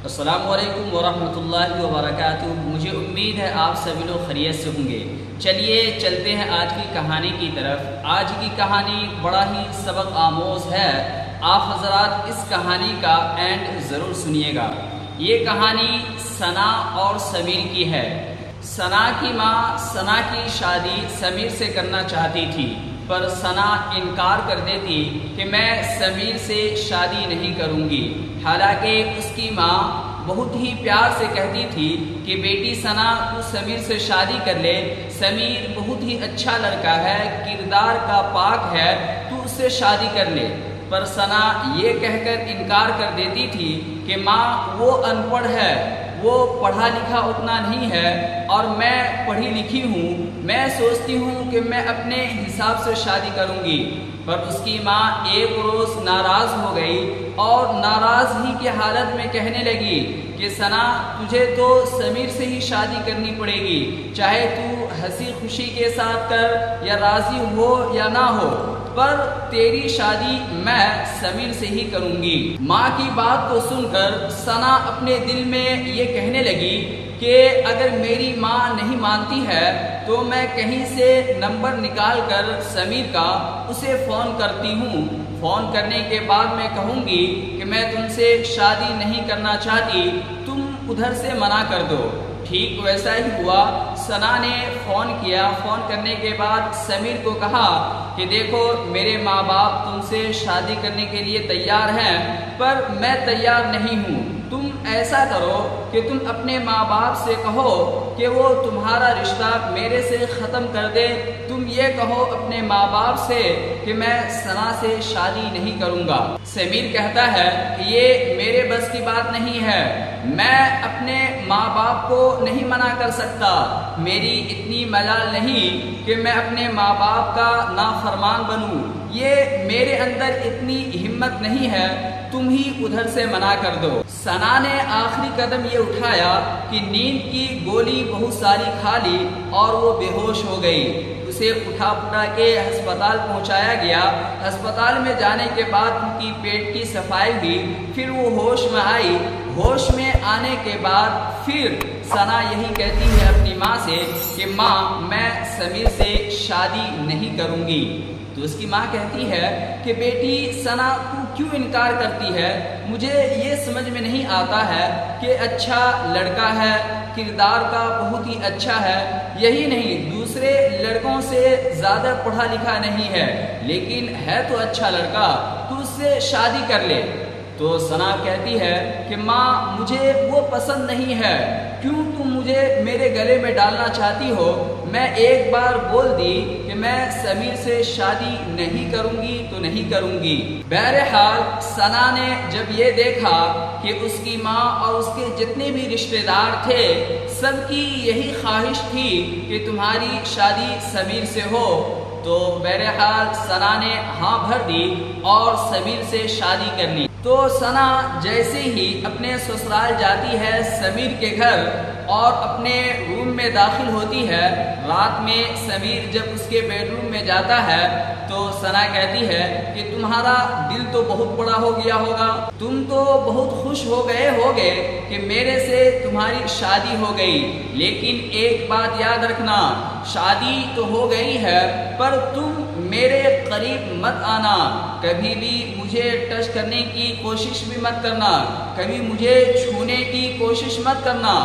السلام علیکم ورحمۃ اللہ وبرکاتہ۔ مجھے امید ہے آپ سبھی لوگ خیریت سے ہوں گے۔ چلیے چلتے ہیں آج کی کہانی کی طرف۔ آج کی کہانی بڑا ہی سبق آموز ہے، آپ حضرات اس کہانی کا اینڈ ضرور سنیے گا۔ یہ کہانی ثنا اور سمیر کی ہے۔ ثنا کی ماں ثنا کی شادی سمیر سے کرنا چاہتی تھی، پر ثنا انکار کر دیتی کہ میں سمیر سے شادی نہیں کروں گی۔ حالانکہ اس کی ماں بہت ہی پیار سے کہتی تھی کہ بیٹی ثنا تو سمیر سے شادی کر لے، سمیر بہت ہی اچھا لڑکا ہے، کردار کا پاک ہے، تو اس سے شادی کر لے۔ پر ثنا یہ کہہ کر انکار کر دیتی تھی کہ ماں وہ ان پڑھ ہے، وہ پڑھا لکھا اتنا نہیں ہے اور میں پڑھی لکھی ہوں، میں سوچتی ہوں کہ میں اپنے حساب سے شادی کروں گی۔ پر اس کی ماں ایک روز ناراض ہو گئی اور ناراض ہی کی حالت میں کہنے لگی کہ ثنا تجھے تو سمیر سے ہی شادی کرنی پڑے گی، چاہے تو ہنسی خوشی کے ساتھ کر یا راضی ہو یا نہ ہو، پر تیری شادی میں سمیر سے ہی کروں گی۔ ماں کی بات کو سن کر ثنا اپنے دل میں یہ کہنے لگی کہ اگر میری ماں نہیں مانتی ہے تو میں کہیں سے نمبر نکال کر سمیر کا اسے فون کرتی ہوں، فون کرنے کے بعد میں کہوں گی کہ میں تم سے شادی نہیں کرنا چاہتی، تم ادھر سے منع کر دو۔ ٹھیک ویسا ہی ہوا۔ ثنا نے فون کیا، فون کرنے کے بعد سمیر کو کہا کہ دیکھو میرے ماں باپ تم سے شادی کرنے کے لیے تیار ہیں، پر میں تیار نہیں ہوں۔ تم ایسا کرو کہ تم اپنے ماں باپ سے کہو کہ وہ تمہارا رشتہ میرے سے ختم کر دے، تم یہ کہو اپنے ماں باپ سے کہ میں ثنا سے شادی نہیں کروں گا۔ سمیر کہتا ہے کہ یہ میرے بس کی بات نہیں ہے، میں اپنے ماں باپ کو نہیں منع کر سکتا، میری اتنی مجال نہیں کہ میں اپنے ماں باپ کا نافرمان بنوں، یہ میرے اندر اتنی ہمت نہیں ہے، تم ہی ادھر سے منع کر دو۔ ثنا نے آخری قدم یہ اٹھایا کہ نیند کی گولی بہت ساری کھا لی اور وہ بے ہوش ہو گئی۔ اسے اٹھا کے ہسپتال پہنچایا گیا۔ ہسپتال میں جانے کے بعد ان کی پیٹ کی صفائی ہوئی، پھر وہ ہوش میں آئی۔ ہوش میں آنے کے بعد پھر ثنا یہی کہتی ہے اپنی ماں سے کہ ماں میں سمیر سے شادی نہیں کروں گی۔ تو اس کی ماں کہتی ہے کہ بیٹی ثنا تو کیوں انکار کرتی ہے؟ مجھے یہ سمجھ میں نہیں آتا ہے کہ اچھا لڑکا ہے، کردار کا بہت ہی اچھا ہے، یہی نہیں دوسرے لڑکوں سے زیادہ پڑھا لکھا نہیں ہے، لیکن ہے تو اچھا لڑکا، تو اس سے شادی کر لے۔ تو ثنا کہتی ہے کہ ماں مجھے وہ پسند نہیں ہے، کیوں تم مجھے میرے گلے میں ڈالنا چاہتی ہو؟ میں ایک بار بول دی کہ میں سمیر سے شادی نہیں کروں گی تو نہیں کروں گی۔ بہرحال ثنا نے جب یہ دیکھا کہ اس کی ماں اور اس کے جتنے بھی رشتہ دار تھے سب کی یہی خواہش تھی کہ تمہاری شادی سمیر سے ہو، تو بہرحال ثنا نے ہاں بھر دی اور سمیر سے شادی کر لی۔ تو ثنا جیسے ہی اپنے سسرال جاتی ہے سمیر کے گھر اور اپنے روم میں داخل ہوتی ہے، رات میں سمیر جب اس کے بیڈ روم میں جاتا ہے تو ثنا کہتی ہے کہ تمہارا دل تو بہت بڑا ہو گیا ہوگا، تم تو بہت خوش ہو گئے ہوگے کہ میرے سے تمہاری شادی ہو گئی، لیکن ایک بات یاد رکھنا، شادی تو ہو گئی ہے پر تم میرے قریب مت آنا، کبھی بھی مجھے ٹچ کرنے کی کوشش بھی مت کرنا، کبھی مجھے چھونے کی کوشش مت کرنا۔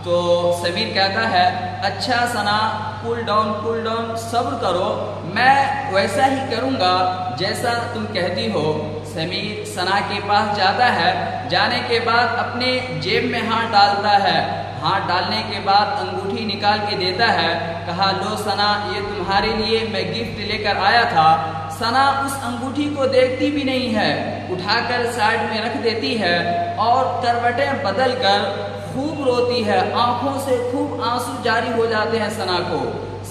تو سمیر کہتا ہے اچھا ثنا کول ڈاؤن صبر کرو، میں ویسا ہی کروں گا جیسا تم کہتی ہو۔ سمیر ثنا کے پاس جاتا ہے، جانے کے بعد اپنے جیب میں ہاتھ ڈالتا ہے، ہاتھ ڈالنے کے بعد انگوٹھی نکال کے دیتا ہے، کہا لو ثنا یہ تمہارے لیے میں گفٹ لے کر آیا تھا۔ ثنا اس انگوٹھی کو دیکھتی بھی نہیں ہے، اٹھا کر سائڈ میں رکھ دیتی ہے اور کروٹیں بدل کر خوب روتی ہے، آنکھوں سے خوب آنسو جاری ہو جاتے ہیں ثنا کو۔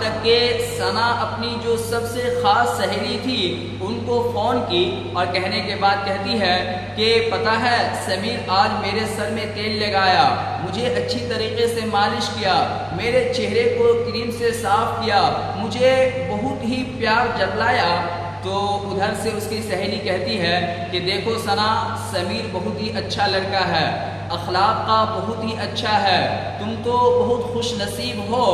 تک کہ ثنا اپنی جو سب سے خاص سہیلی تھی ان کو فون کی اور کہنے کے بعد کہتی ہے کہ پتہ ہے سمیر آج میرے سر میں تیل لگایا، مجھے اچھی طریقے سے مالش کیا، میرے چہرے کو کریم سے صاف کیا، مجھے بہت ہی پیار جتلایا۔ تو ادھر سے اس کی سہیلی کہتی ہے کہ دیکھو ثنا، سمیر بہت ہی اچھا لڑکا ہے، اخلاق کا بہت ہی اچھا ہے، تم تو بہت خوش نصیب ہو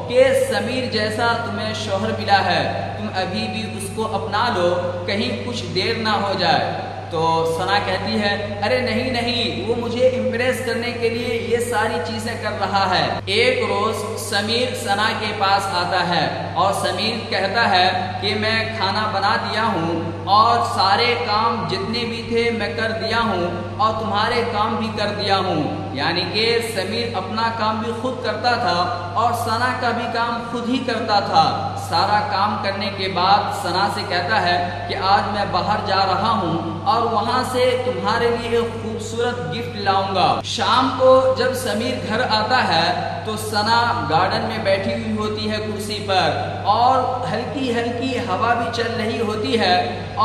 کہ سمیر جیسا تمہیں شوہر ملا ہے، تم ابھی بھی اس کو اپنا لو، کہیں کچھ دیر نہ ہو جائے۔ تو ثنا کہتی ہے ارے نہیں نہیں، وہ مجھے امپریس کرنے کے لیے یہ ساری چیزیں کر رہا ہے۔ ایک روز سمیر ثنا کے پاس آتا ہے اور سمیر کہتا ہے کہ میں کھانا بنا دیا ہوں اور سارے کام جتنے بھی تھے میں کر دیا ہوں اور تمہارے کام بھی کر دیا ہوں، یعنی کہ سمیر اپنا کام بھی خود کرتا تھا اور ثنا کا بھی کام خود ہی کرتا تھا۔ سارا کام کرنے کے بعد ثنا سے کہتا ہے کہ آج میں باہر جا رہا ہوں اور وہاں سے تمہارے لیے ایک خوبصورت گفٹ لاؤں گا۔ شام کو جب سمیر گھر آتا ہے تو ثنا گارڈن میں بیٹھی ہوئی ہوتی ہے کرسی پر اور ہلکی ہلکی ہوا بھی چل رہی ہوتی ہے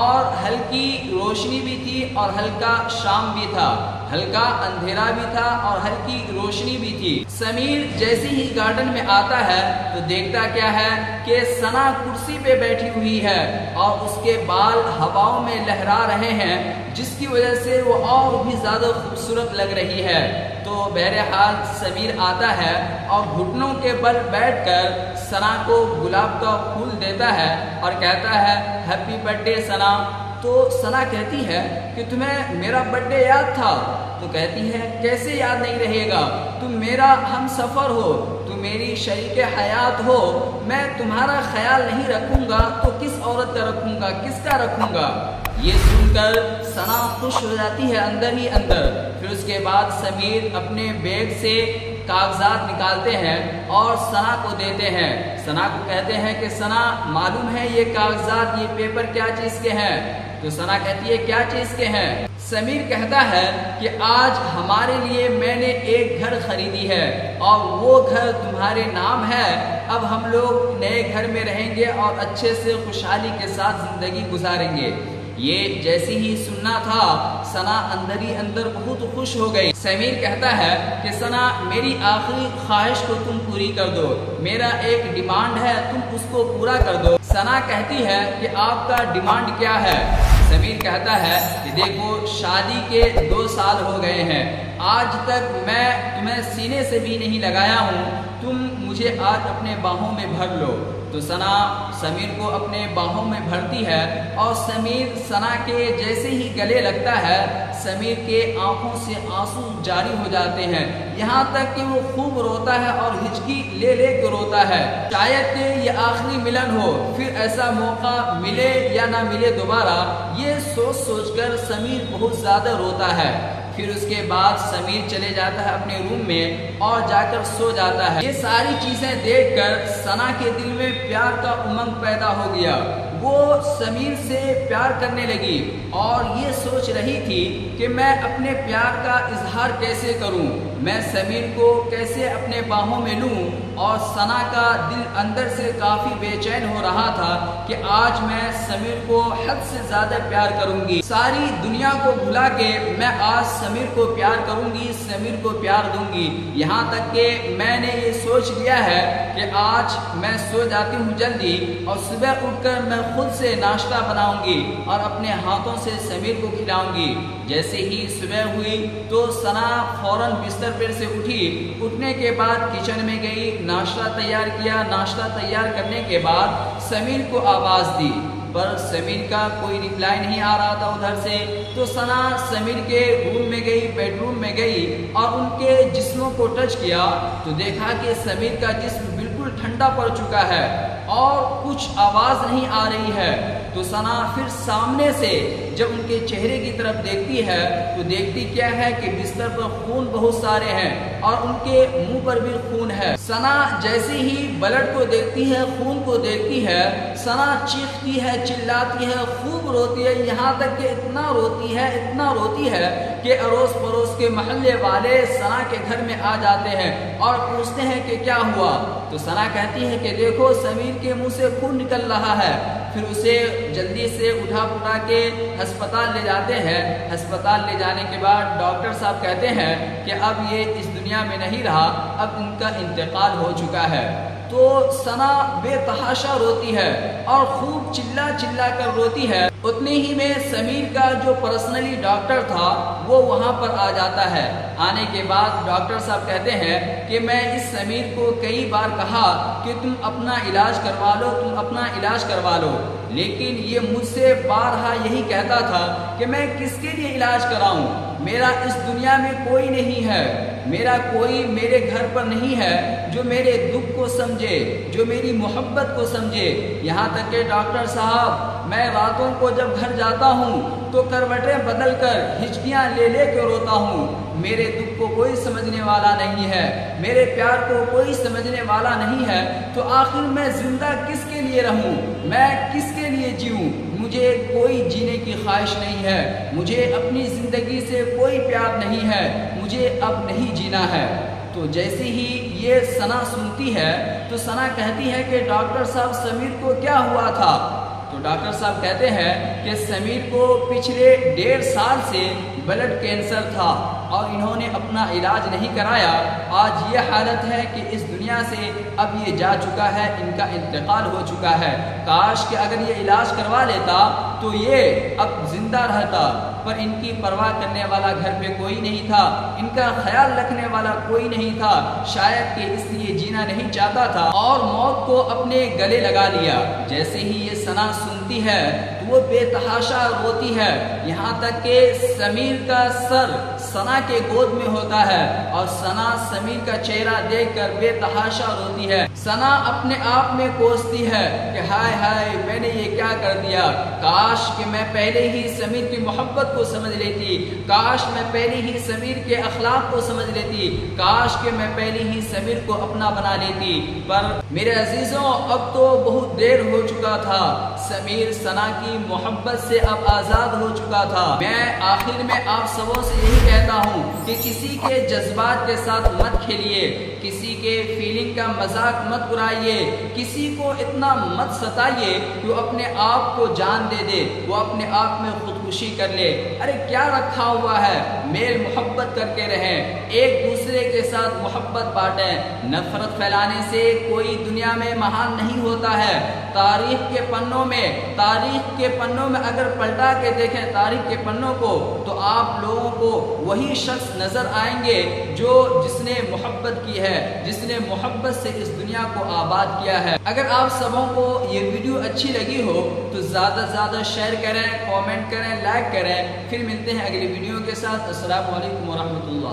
اور ہلکی روشنی بھی تھی اور ہلکا شام بھی تھا، ہلکا اندھیرا بھی تھا اور ہلکی روشنی بھی تھی۔ سمیر جیسے ہی گارڈن میں آتا ہے تو دیکھتا کیا ہے کہ ثنا کرسی پہ بیٹھی ہوئی ہے اور اس کے بال ہواؤں میں لہرا رہے ہیں، جس کی وجہ سے وہ اور بھی زیادہ خوبصورت لگ رہی ہے۔ تو بہرحال سمیر آتا ہے اور گھٹنوں کے بل بیٹھ کر ثنا کو گلاب کا پھول دیتا ہے اور کہتا ہے ہیپی برتھ ڈے ثنا۔ تو ثنا کہتی ہے کہ تمہیں میرا برتھ ڈے یاد تھا؟ تو کہتی ہے کیسے یاد نہیں رہے گا، تم میرا ہم سفر ہو، تم میری شریک حیات ہو، میں تمہارا خیال نہیں رکھوں گا تو کس عورت کا رکھوں گا، کس کا رکھوں گا؟ یہ سن کر ثنا خوش ہو جاتی ہے اندر ہی اندر۔ پھر اس کے بعد سمیر اپنے بیگ سے کاغذات نکالتے ہیں اور ثنا کو دیتے ہیں۔ ثنا کو کہتے ہیں کہ ثنا معلوم ہے یہ کاغذات، یہ پیپر کیا چیز کے ہیں؟ تو ثنا کہتی ہے کیا چیز کے ہیں؟ سمیر کہتا ہے کہ آج ہمارے لیے میں نے ایک گھر خریدی ہے اور وہ گھر تمہارے نام ہے، اب ہم لوگ نئے گھر میں رہیں گے اور اچھے سے خوشحالی کے ساتھ زندگی گزاریں گے۔ یہ جیسی ہی سننا تھا ثنا اندر ہی اندر بہت خوش ہو گئی۔ سمیر کہتا ہے کہ ثنا میری آخری خواہش کو تم پوری کر دو، میرا ایک ڈیمانڈ ہے تم اس کو پورا کر دو۔ ثنا کہتی ہے کہ آپ کا ڈیمانڈ کیا ہے؟ سمیر کہتا ہے کہ دیکھو شادی کے 2 سال ہو گئے ہیں، آج تک میں تمہیں سینے سے بھی نہیں لگایا ہوں، تم مجھے آج اپنے باہوں میں بھر لو۔ تو ثنا سمیر کو اپنے باہوں میں بھرتی ہے اور سمیر ثنا کے جیسے ہی گلے لگتا ہے سمیر کے آنکھوں سے آنسو جاری ہو جاتے ہیں، یہاں تک کہ وہ خوب روتا ہے اور ہچکی لے لے کے روتا ہے۔ شاید کہ یہ آخری ملن ہو، پھر ایسا موقع ملے یا نہ ملے دوبارہ، یہ سوچ سوچ کر سمیر بہت زیادہ روتا ہے۔ پھر اس کے بعد سمیر چلے جاتا ہے اپنے روم میں اور جا کر سو جاتا ہے۔ یہ ساری چیزیں دیکھ کر ثنا کے دل میں پیار کا امنگ پیدا ہو گیا، وہ سمیر سے پیار کرنے لگی اور یہ سوچ رہی تھی کہ میں اپنے پیار کا اظہار کیسے کروں، میں سمیر کو کیسے اپنے باہوں میں لوں، اور ثنا کا دل اندر سے کافی بے چین ہو رہا تھا کہ آج میں سمیر کو حد سے زیادہ پیار کروں گی، ساری دنیا کو بھلا کے میں آج سمیر کو پیار کروں گی، سمیر کو پیار دوں گی، یہاں تک کہ میں نے یہ سوچ لیا ہے کہ آج میں سو جاتی ہوں جلدی اور صبح اٹھ کر میں خود سے ناشتہ بناؤں گی اور اپنے ہاتھوں سے سمیر کو کھلاؤں گی۔ جیسے ہی صبح ہوئی تو ثنا فوراً بستر پر سے اٹھی، اٹھنے کے بعد کچن میں گئی، ناشتہ تیار کیا، ناشتہ تیار کرنے کے بعد سمیر کو آواز دی، پر سمیر کا کوئی ریپلائی نہیں آ رہا تھا ادھر سے۔ تو ثنا سمیر کے روم میں گئی، بیڈ روم میں گئی اور ان کے جسموں کو ٹچ کیا تو دیکھا کہ سمیر کا جسم بالکل ٹھنڈا پڑ چکا ہے اور کچھ آواز نہیں آ رہی ہے۔ تو سنا پھر سامنے سے جب ان کے چہرے کی طرف دیکھتی ہے تو دیکھتی کیا ہے کہ بستر پر خون بہت سارے ہیں اور ان کے منہ پر بھی خون ہے۔ سنا جیسے ہی بلڈ کو دیکھتی ہے، خون کو دیکھتی ہے، سنا چیختی ہے، چلاتی ہے، خوب روتی ہے، یہاں تک کہ اتنا روتی ہے کہ اڑوس پڑوس کے محلے والے سنا کے گھر میں آ جاتے ہیں اور پوچھتے ہیں کہ کیا ہوا؟ تو سنا کہتی ہے کہ دیکھو سمیر کے منہ سے خون نکل رہا ہے۔ پھر اسے جلدی سے اٹھا پٹا کے ہسپتال لے جاتے ہیں۔ ہسپتال لے جانے کے بعد ڈاکٹر صاحب کہتے ہیں کہ اب یہ اس دنیا میں نہیں رہا، اب ان کا انتقال ہو چکا ہے۔ تو سنا بے تحاشا روتی ہے اور خوب چلا کر روتی ہے۔ اتنے ہی میں سمیر کا جو پرسنلی ڈاکٹر تھا وہ وہاں پر آ جاتا ہے۔ آنے کے بعد ڈاکٹر صاحب کہتے ہیں کہ میں اس سمیر کو کئی بار کہا کہ تم اپنا علاج کروا لو، لیکن یہ مجھ سے بارہا یہی کہتا تھا کہ میں کس کے لیے علاج کراؤں، میرا اس دنیا میں کوئی نہیں ہے، میرا کوئی میرے گھر پر نہیں ہے جو میرے دکھ کو سمجھے، جو میری محبت کو سمجھے۔ یہاں تک کہ ڈاکٹر صاحب میں راتوں کو جب گھر جاتا ہوں تو کروٹیں بدل کر ہچکیاں لے کے روتا ہوں، میرے دکھ کو کوئی سمجھنے والا نہیں ہے، میرے پیار کو کوئی سمجھنے والا نہیں ہے، تو آخر میں زندہ کس کے لیے رہوں، میں کس کے لیے جیوں؟ مجھے کوئی جینے کی خواہش نہیں ہے، مجھے اپنی زندگی سے کوئی پیار نہیں ہے، مجھے اب نہیں جینا ہے۔ تو جیسے ہی یہ سنا سنتی ہے تو سنا کہتی ہے کہ ڈاکٹر صاحب سمیر کو کیا ہوا تھا؟ تو ڈاکٹر صاحب کہتے ہیں کہ سمیر کو پچھلے 1.5 سال سے بلڈ کینسر تھا اور انہوں نے اپنا علاج نہیں کرایا، آج یہ حالت ہے کہ اس دنیا سے اب یہ جا چکا ہے، ان کا انتقال ہو چکا ہے۔ کاش کہ اگر یہ علاج کروا لیتا تو یہ اب زندہ رہتا، پر ان کی پرواہ کرنے والا گھر پہ کوئی نہیں تھا، ان کا خیال رکھنے والا کوئی نہیں تھا، شاید کہ اس لیے جینا نہیں چاہتا تھا اور موت کو اپنے گلے لگا لیا۔ جیسے ہی یہ سنا سنتی ہے تو وہ بے تحاشا روتی ہے، یہاں تک کہ سمیر کا سر سنا کے گود میں ہوتا ہے اور سنا سمیر کا چہرہ دیکھ کر بے تحاشا روتی ہے۔ سنا اپنے آپ میں کوستی ہے کہ ہائے ہائے میں نے یہ کیا کر دیا، کاش کہ میں پہلے ہی سمیر کی محبت کو سمجھ لیتی، کاش میں پہلے ہی سمیر کے اخلاق کو سمجھ لیتی، کاش کہ میں پہلے ہی سمیر کو اپنا بنا لیتی۔ پر میرے عزیزوں اب تو بہت دیر ہو چکا تھا، سمیر سنا کی محبت سے اب آزاد ہو چکا تھا۔ میں آخر میں آپ سبوں سے یہی کہتا ہوں کہ کسی کے جذبات کے ساتھ مت کھیلیے، کسی کے فیلنگ کا مذاق مت اڑائیے، کسی کو اتنا مت ستائیے کہ وہ اپنے آپ کو جان دے وہ اپنے آپ میں خودکشی کر لے۔ ارے کیا رکھا ہوا ہے، میل محبت کر کے رہیں، ایک دوسرے کے ساتھ محبت بانٹیں۔ نفرت پھیلانے سے کوئی دنیا میں مہان نہیں ہوتا ہے۔ تاریخ کے پنوں میں اگر پلٹا کے دیکھیں تاریخ کے پنوں کو تو آپ لوگوں کو وہی شخص نظر آئیں گے جس نے محبت کی ہے، جس نے محبت سے اس دنیا کو آباد کیا ہے۔ اگر آپ سبوں کو یہ ویڈیو اچھی لگی ہو تو زیادہ سے زیادہ شیئر کریں، کامنٹ کریں، لائک کریں۔ پھر ملتے ہیں اگلی ویڈیو کے ساتھ۔ السلام علیکم ورحمۃ اللہ۔